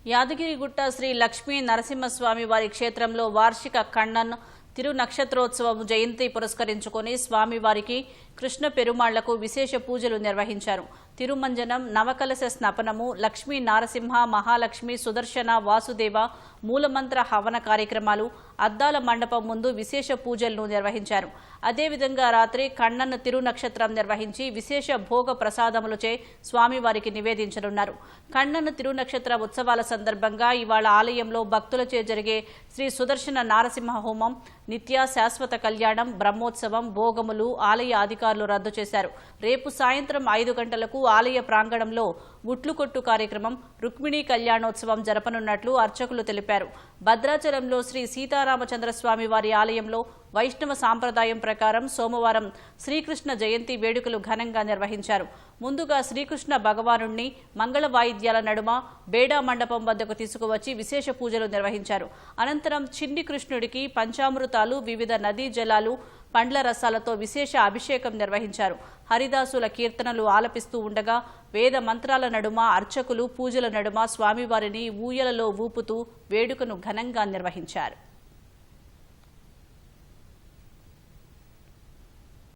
యాదగిరిగుట్ట శ్రీ లక్ష్మీ నరసింహస్వామి వారి క్షేత్రంలో వార్షిక కണ്ണన్ తిరు నక్షత్రోత్సవం జయంతి పురస్కరించుకుని స్వామివారికి కృష్ణ పెరుమాళ్లకు విశేష పూజలు నిర్వహించారు. తిరుమంజనం, నవకలశ స్నపనము, లక్ష్మీ నారసింహ, మహాలక్ష్మి, సుదర్శన, వాసుదేవ మూలమంత్ర హవన కార్యక్రమాలు, అద్దాల మండపం ముందు విశేష పూజలను నిర్వహించారు. అదేవిధంగా రాత్రి కണ്ണన్ తిరు నక్షత్రం నిర్వహించి విశేష భోగ ప్రసాదములచే స్వామివారికి నివేదించనున్నారు. కಣ್ಣన్ తిరు నక్షత్ర ఉత్సవాల సందర్భంగా ఇవాళ ఆలయంలో భక్తులచే జరిగే శ్రీ సుదర్శన నారసింహ హోమం, నిత్య శాశ్వత కళ్యాణం, బ్రహ్మోత్సవం, భోగములు ఆలయ అధికారులు రద్దు చేశారు. రేపు సాయంత్రం 5 గంటలకు ఆలయ ప్రాంగణంలో గుట్లుకొట్టు కార్యక్రమం, రుక్మిణీ కళ్యాణోత్సవం జరపనున్నట్లు అర్చకులు తెలిపారు. భద్రాచలంలో శ్రీ సీతారామచంద్రస్వామి వారి ఆలయంలో వైష్ణవ సాంప్రదాయం ప్రకారం సోమవారం శ్రీకృష్ణ జయంతి వేడుకలు ఘనంగా నిర్వహించారు. ముందుగా శ్రీకృష్ణ భగవానుణ్ణి మంగళ వాయిద్యాల నడుమ బేడా మండపం వద్దకు తీసుకువచ్చి విశేష పూజలు నిర్వహించారు. అనంతరం చిన్ని కృష్ణుడికి పంచామృతాలు, వివిధ నదీ జలాలు, పండ్ల రసాలతో విశేష అభిషేకం నిర్వహించారు. హరిదాసుల కీర్తనలు ఆలపిస్తూ ఉండగా వేద మంత్రాల నడుమ అర్చకులు పూజల నడుమ స్వామివారిని ఊయలలో ఊపుతూ వేడుకను ఘనంగా నిర్వహించారు.